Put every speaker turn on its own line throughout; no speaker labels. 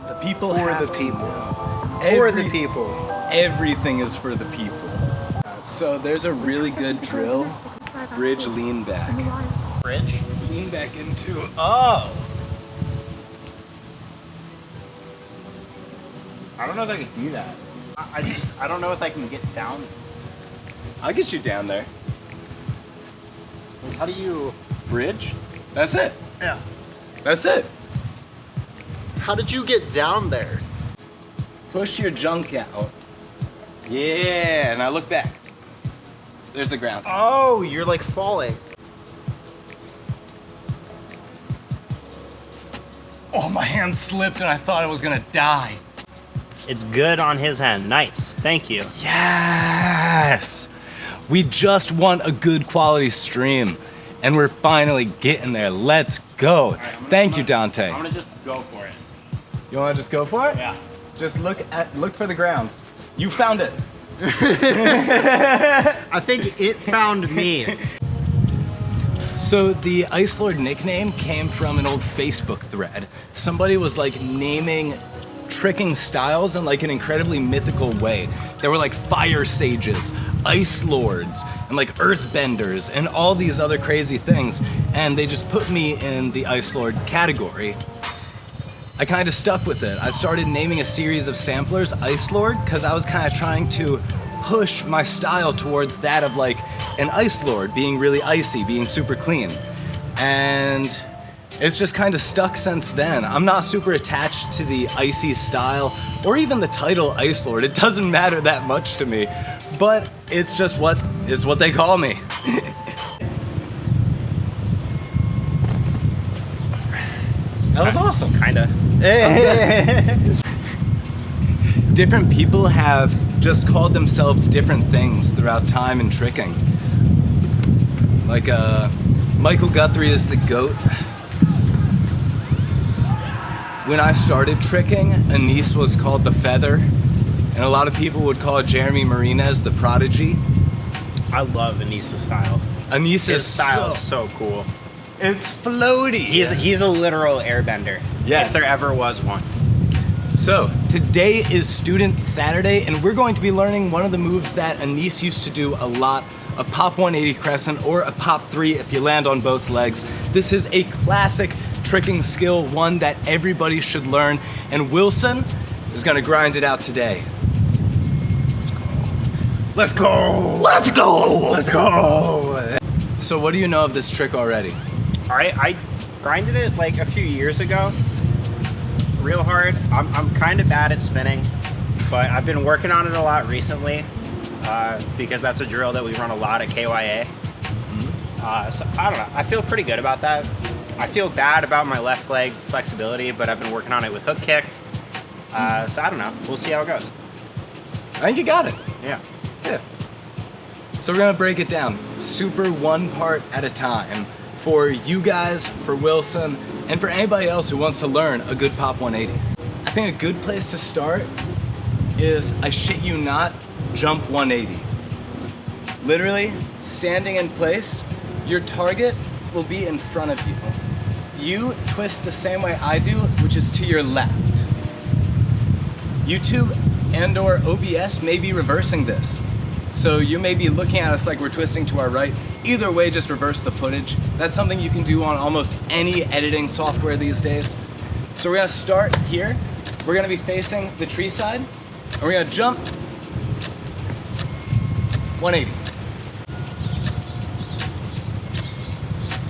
The people
For
have
the
to
people.
know.
For the people.
Everything is for the people. So there's a really good drill. Bridge lean back.
Bridge?
Lean back into it.
Oh! I don't know if I can do that. I don't know if I can get down.
I'll get you down there.
How do you...
Bridge? That's it.
Yeah.
That's it.
How did you get down there?
Push your junk out. Yeah, now look back. There's the ground.
Oh, you're like falling.
Oh, my hand slipped and I thought I was gonna die.
It's good on his hand. Nice. Thank you.
Yes! We just want a good quality stream, and we're finally getting there. Let's go. Thank you, Dante.
I'm gonna just go for it.
You wanna just go for it?
Yeah.
Just look for the ground. You found it.
I think it found me.
So the icelord nickname came from an old Facebook thread. Somebody was like naming tricking styles in like an incredibly mythical way. There were like fire sages, ice lords, and like earthbenders, and all these other crazy things. And they just put me in the icelord category. I kind of stuck with it. I started naming a series of samplers icelord because I was kind of trying to push my style towards that of like an icelord, being really icy, being super clean. And it's just kind of stuck since then. I'm not super attached to the icy style or even the title icelord. It doesn't matter that much to me, but it's just what they call me. That was awesome.
Kinda.
Different people have just called themselves different things throughout time and tricking. Like Michael Guthrie is the GOAT. When I started tricking, Anise was called the Feather, and a lot of people would call Jeremy Marinez the Prodigy.
I love Anissa's style.
Anissa's
His style is so cool.
It's floaty.
He's a literal airbender.
Yes.
If there ever was one.
So, today is Student Saturday, and we're going to be learning one of the moves that Anise used to do a lot, a pop 180 crescent or a pop 3 if you land on both legs. This is a classic tricking skill, one that everybody should learn, and Wilson is gonna grind it out today. Let's go! Let's go! Let's go! So what do you know of this trick already?
I grinded it like a few years ago, real hard. I'm kind of bad at spinning, but I've been working on it a lot recently because that's a drill that we run a lot at KYA. So I don't know, I feel pretty good about that. I feel bad about my left leg flexibility, but I've been working on it with hook kick. So I don't know, we'll see how it goes.
I think you got it.
Yeah.
Yeah. So we're gonna break it down, super one part at a time, for you guys, for Wilson, and for anybody else who wants to learn a good pop 180. I think a good place to start is, I shit you not, jump 180. Literally, standing in place, your target will be in front of you. You twist the same way I do, which is to your left. YouTube and or OBS may be reversing this. So you may be looking at us like we're twisting to our right. Either way, just reverse the footage. That's something you can do on almost any editing software these days. So we're gonna start here. We're gonna be facing the tree side, and we're gonna jump 180.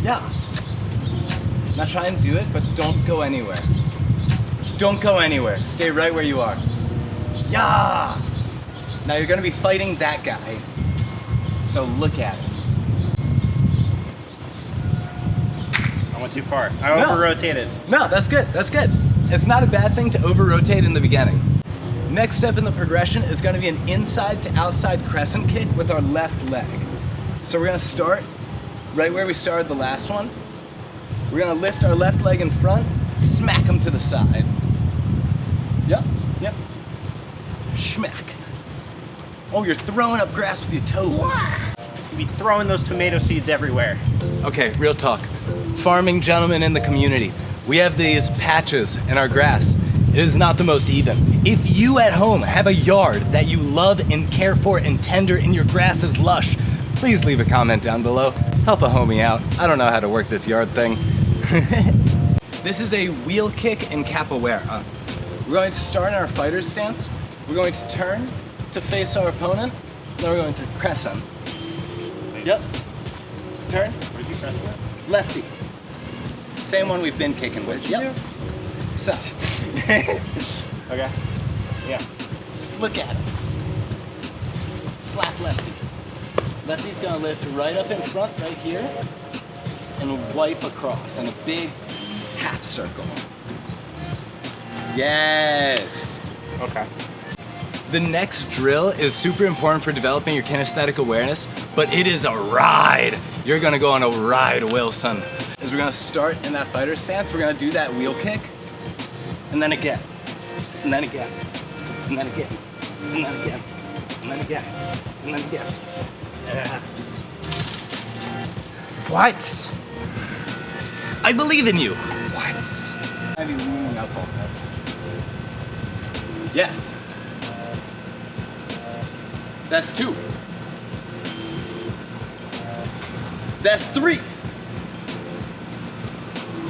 Yes. Now try and do it, but don't go anywhere. Don't go anywhere. Stay right where you are. Yes. Now you're gonna be fighting that guy. So look at it.
I went too far. I over-rotated.
No, that's good, that's good. It's not a bad thing to over-rotate in the beginning. Next step in the progression is gonna be an inside to outside crescent kick with our left leg. So we're gonna start right where we started the last one. We're gonna lift our left leg in front, smack him to the side. Yep, yep. Schmack. Oh, you're throwing up grass with your toes.
You be throwing those tomato seeds everywhere.
Okay, real talk. Farming gentlemen in the community, we have these patches in our grass. It is not the most even. If you at home have a yard that you love and care for and tender and your grass is lush, please leave a comment down below. Help a homie out. I don't know how to work this yard thing. This is a wheel kick and capoeira. We're going to start in our fighter's stance. We're going to turn to face our opponent. Then we're going to crescent. Yep. Turn.
What did you press with?
Lefty. Same one we've been kicking with. Yep. So.
Okay. Yeah.
Look at him. Slap lefty. Lefty's gonna lift right up in front, right here, and wipe across in a big half circle. Yes.
Okay.
The next drill is super important for developing your kinesthetic awareness, but it is a ride. You're gonna go on a ride, Wilson. Is we're gonna start in that fighter stance. We're gonna do that wheel kick, and then again, and then again, and then again, and then again, and then again, and then again. Yeah.
What?
I believe in you.
What?
I mean, leaning up on that. Yes. That's 2. That's 3.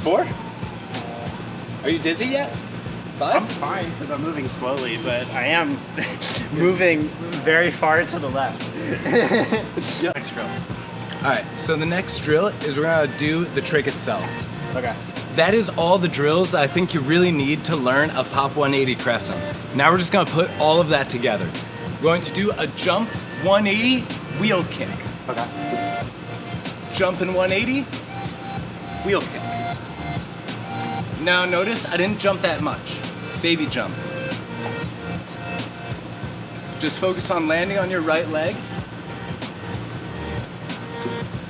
4? Are you dizzy yet? 5?
I'm fine because I'm moving slowly, but I am moving very far to the left.
Yep.
Next drill.
All right, so the next drill is we're gonna do the trick itself.
Okay.
That is all the drills that I think you really need to learn a Pop 180 Crescent. Now we're just gonna put all of that together. We're going to do a jump 180 wheel kick.
Okay.
Jump in 180, wheel kick. Now notice I didn't jump that much. Baby jump. Just focus on landing on your right leg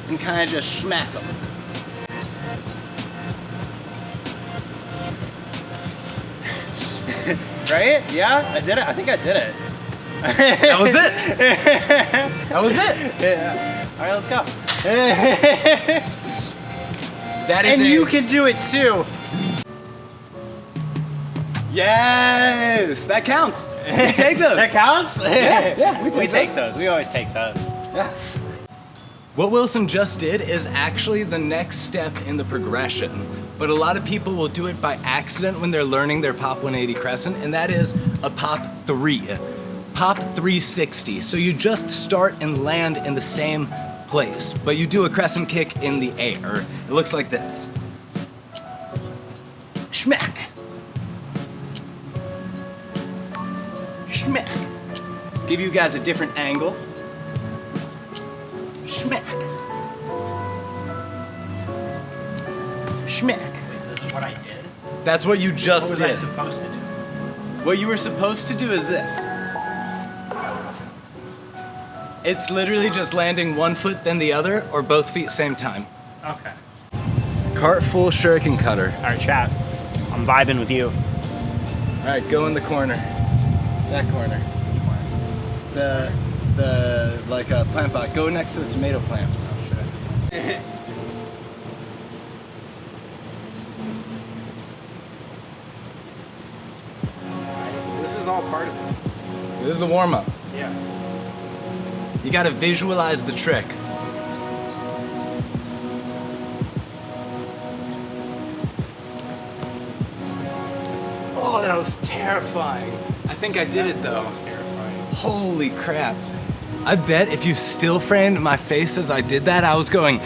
and kind of just smack them.
Right? Yeah, I did it. I think I did it.
That was it. That was it.
Yeah. All right, let's go.
That is
And
a-
you can do it too.
Yes, that counts. We take those.
That counts?
Yeah, we take
those. We always take those.
Yes. What Wilson just did is actually the next step in the progression, but a lot of people will do it by accident when they're learning their Pop 180 Crescent, and that is a Pop 3. Pop 360. So you just start and land in the same place, but you do a crescent kick in the air. It looks like this. Schmack. Schmack. Give you guys a different angle. Schmack. Schmack.
Wait, so this is what I did?
That's what you just
What was
did.
I supposed to do?
What you were supposed to do is this. It's literally just landing one foot then the other, or both feet same time.
Okay.
Cart full shuriken cutter.
All right, chat. I'm vibing with you.
All right, go in the corner. That corner. The plant pot. Go next to the tomato plant.
Oh, shit. This is all part of it.
This is the warm up.
Yeah.
You gotta visualize the trick. Oh, that was terrifying. I think I did it though.
Terrifying.
Holy crap. I bet if you still framed my face as I did that, I was going